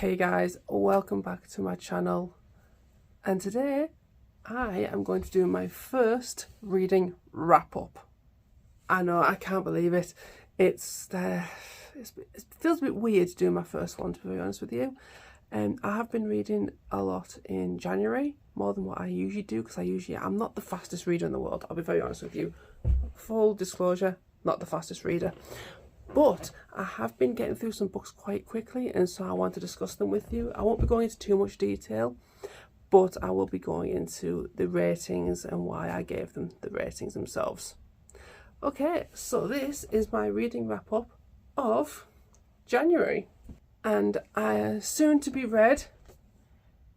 Hey guys, welcome back to my channel, and today I am going to do my first reading wrap up. I know, I can't believe it. It feels a bit weird doing my first one, to be honest with you. I have been reading a lot in January, more than what I usually do, because I'm not the fastest reader in the world, I'll be very honest with you. Full disclosure, not the fastest reader. But I have been getting through some books quite quickly, and so I want to discuss them with you. I won't be going into too much detail, but I will be going into the ratings and why I gave them the ratings themselves. Okay, so this is my reading wrap up of January, and I soon to be read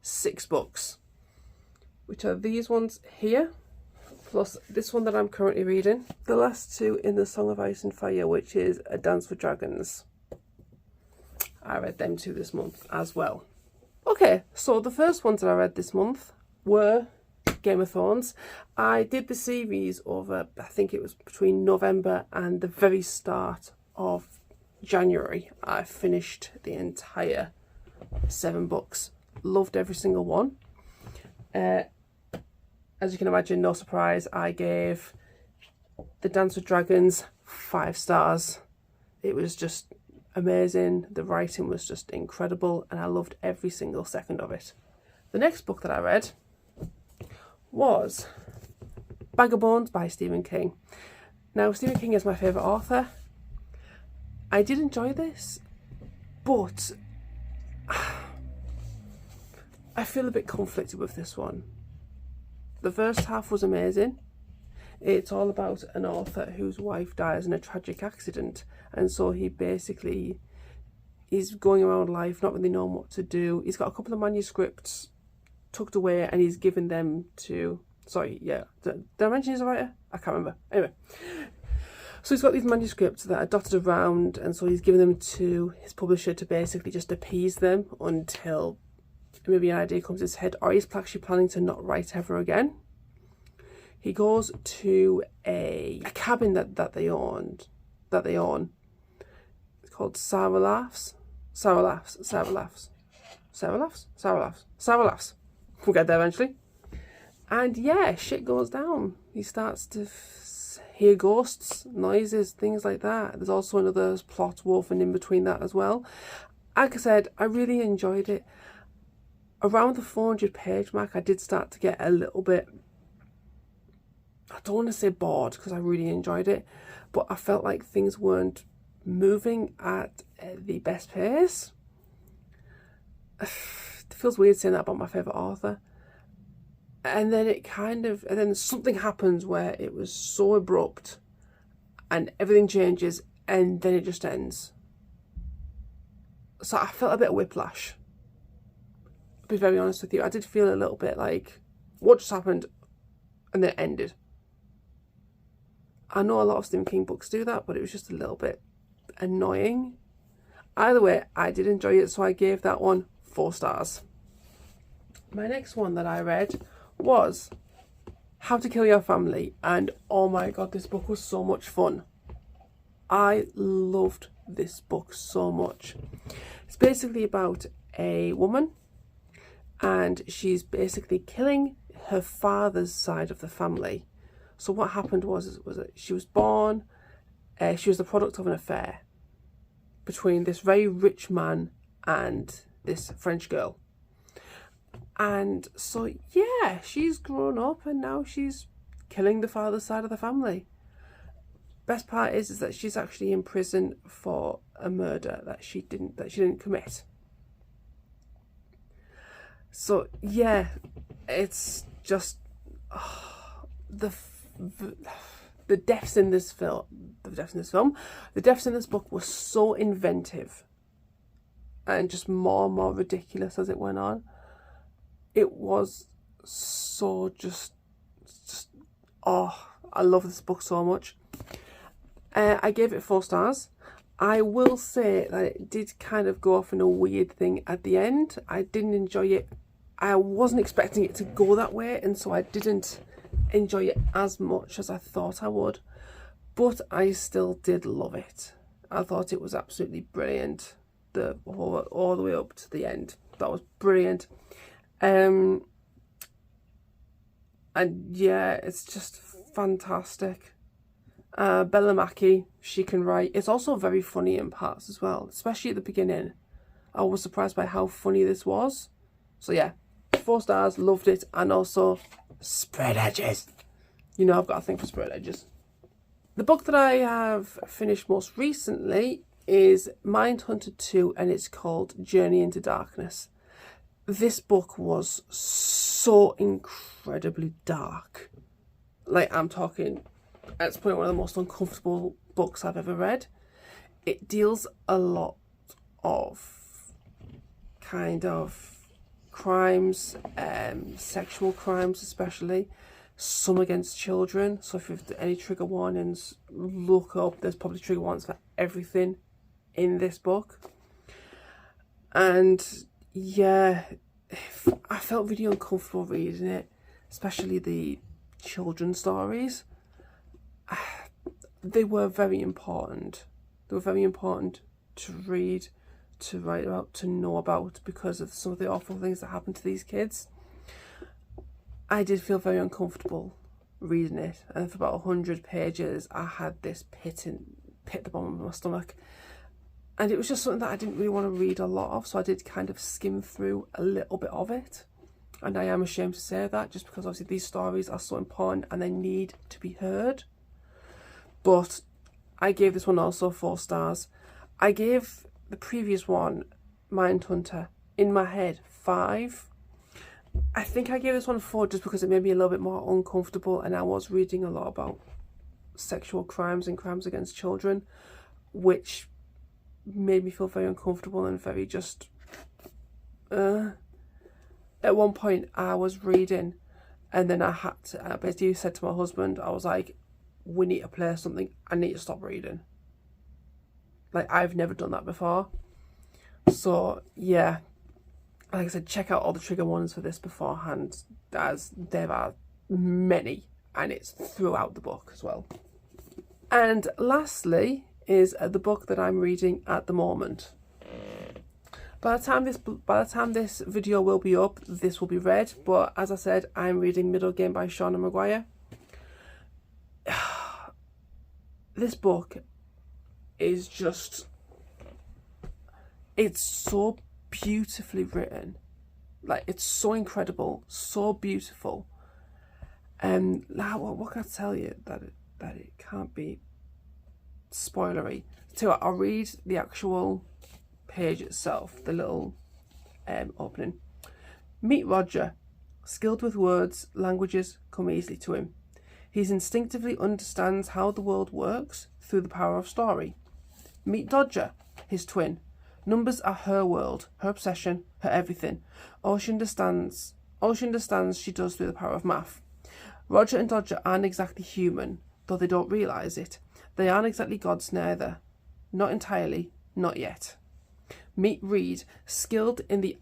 6 books, which are these ones here, plus this one that I'm currently reading. The last 2 in the Song of Ice and Fire, which is A Dance with Dragons. I read them 2 this month as well. Okay, so the first ones that I read this month were Game of Thrones. I did the series over, I think it was between November and the very start of January. I finished the entire 7 books. Loved every single one. As you can imagine, no surprise, I gave The Dance with Dragons 5 stars. It was just amazing. The writing was just incredible, and I loved every single second of it. The next book that I read was Bag of Bones by Stephen King. Now, Stephen King is my favourite author. I did enjoy this, but I feel a bit conflicted with this one. The first half was amazing. It's all about an author whose wife dies in a tragic accident, and so he's going around life not really knowing what to do. He's got a couple of manuscripts tucked away, and he's given them to, did I mention he's a writer? I can't remember. Anyway, so he's got these manuscripts that are dotted around, and so he's given them to his publisher to basically just appease them until maybe an idea comes to his head, or he's actually planning to not write ever again. He goes to a cabin that they own. It's called Sarah Laughs. We'll get there eventually. And yeah, shit goes down. He starts to hear ghosts, noises, things like that. There's also another plot woven in between that as well. Like I said, I really enjoyed it. Around the 400-page mark, I did start to get a little bit, I don't want to say bored, because I really enjoyed it, but I felt like things weren't moving at the best pace. It feels weird saying that about my favourite author. And then then something happens where it was so abrupt and everything changes, and then it just ends. So I felt a bit of whiplash. Be very honest with you, I did feel a little bit like, what just happened? And then it ended. I know a lot of Stephen King books do that, but it was just a little bit annoying. Either way, I did enjoy it, so I gave that one 4 stars. My next one that I read was How to Kill Your Family, and oh my god, this book was so much fun. I loved this book so much. It's basically about a woman, and she's basically killing her father's side of the family. So what happened was that she was born, she was the product of an affair between this very rich man and this French girl. And so, yeah, she's grown up, and now she's killing the father's side of the family. Best part is that she's actually in prison for a murder that she didn't commit. So yeah, it's just the deaths in this film. The deaths in this book were so inventive, and just more and more ridiculous as it went on. It was so I love this book so much. I gave it 4 stars. I will say that it did kind of go off in a weird thing at the end. I didn't enjoy it. I wasn't expecting it to go that way, and so I didn't enjoy it as much as I thought I would. But I still did love it. I thought it was absolutely brilliant. all the way up to the end. That was brilliant. And yeah, it's just fantastic. Bella Mackie, she can write. It's also very funny in parts as well, especially at the beginning. I was surprised by how funny this was. So yeah, 4 stars, loved it. And also spread edges. You know I've got a thing for spread edges. The book that I have finished most recently is Mindhunter 2, and it's called Journey into Darkness. This book was so incredibly dark. Like, I'm talking, it's probably one of the most uncomfortable books I've ever read. It deals a lot of kind of crimes, sexual crimes especially, some against children. So if you've any trigger warnings, look up. There's probably trigger warnings for everything in this book. And yeah, I felt really uncomfortable reading it, especially the children's stories. They were very important. They were very important to read, to write about, to know about, because of some of the awful things that happened to these kids. I did feel very uncomfortable reading it, and for about 100 pages I had this pit at the bottom of my stomach, and it was just something that I didn't really want to read a lot of, so I did kind of skim through a little bit of it. And I am ashamed to say that, just because obviously these stories are so important and they need to be heard. But I gave this one also 4 stars. I gave the previous one, Mindhunter, in my head 5. I think I gave this one 4 just because it made me a little bit more uncomfortable, and I was reading a lot about sexual crimes and crimes against children, which made me feel very uncomfortable and very just... At one point I was reading, and then I had to, I basically said to my husband, I was like, we need to play something, I need to stop reading. Like, I've never done that before. So yeah, like I said, check out all the trigger warnings for this beforehand, as there are many, and it's throughout the book as well. And lastly is the book that I'm reading at the moment. By the time this video will be up, this will be read. But as I said, I'm reading Middle Game by Shauna Maguire. This book is just... it's so beautifully written. Like, it's so incredible, so beautiful. And now, what can I tell you that it can't be spoilery? So I'll read the actual page itself, the little opening. Meet Roger. Skilled with words, languages come easily to him. He instinctively understands how the world works through the power of story. Meet Dodger, his twin. Numbers are her world, her obsession, her everything. All she understands she does through the power of math. Roger and Dodger aren't exactly human, though they don't realise it. They aren't exactly gods neither. Not entirely, not yet. Meet Reed, skilled in the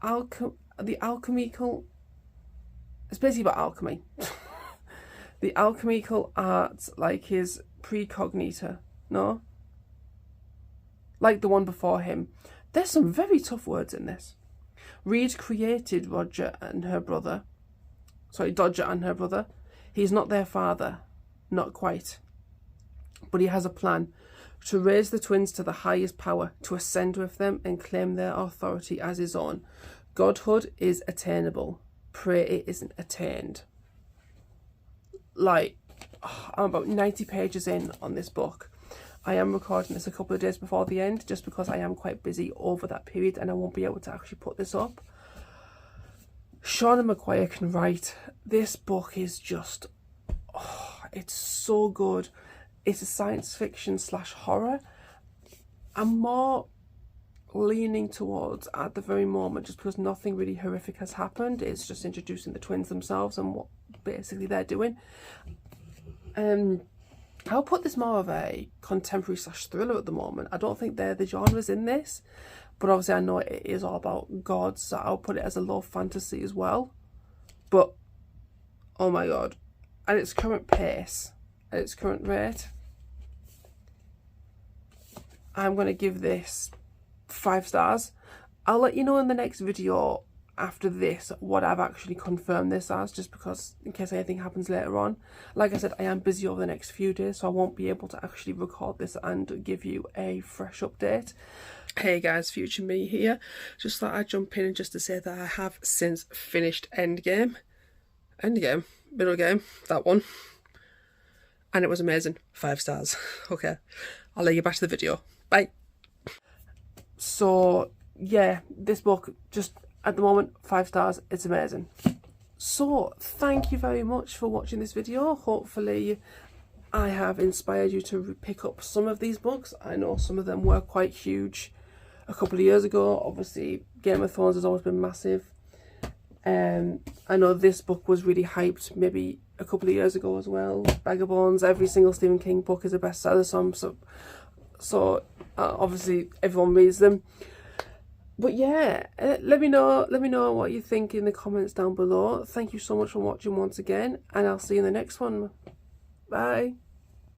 alchemical... it's basically about alchemy. The alchemical arts, like his precognitor, no? Like the one before him. There's some very tough words in this. Reed created Dodger and her brother. He's not their father, not quite. But he has a plan to raise the twins to the highest power, to ascend with them and claim their authority as his own. Godhood is attainable. Pray it isn't attained. Like, I'm about 90 pages in on this book. I am recording this a couple of days before the end, just because I am quite busy over that period and I won't be able to actually put this up. Shauna Maguire can write. This book is just... it's so good. It's a science fiction / horror. I'm more leaning towards at the very moment, just because nothing really horrific has happened. It's just introducing the twins themselves and what basically they're doing. I'll put this more of a contemporary / thriller at the moment. I don't think they're the genres in this, but obviously I know it is all about gods, so I'll put it as a low fantasy as well. But oh my god, at its current pace, at its current rate, I'm going to give this 5 stars. I'll let you know in the next video after this what I've actually confirmed this as, just because in case anything happens later on. Like I said, I am busy over the next few days, so I won't be able to actually record this and give you a fresh update. Hey guys, future me here. Just thought I'd jump in just to say that I have since finished Endgame, middle game, that one, and it was amazing. 5 stars. Okay, I'll let you back to the video. Bye. So yeah, this book, just at the moment, 5 stars. It's amazing. So thank you very much for watching this video. Hopefully I have inspired you to pick up some of these books. I know some of them were quite huge a couple of years ago. Obviously Game of Thrones has always been massive. I know this book was really hyped maybe a couple of years ago as well. Bag of Bones. Every single Stephen King book is a bestseller, so obviously everyone reads them. But yeah, let me know what you think in the comments down below. Thank you so much for watching once again, and I'll see you in the next one. Bye.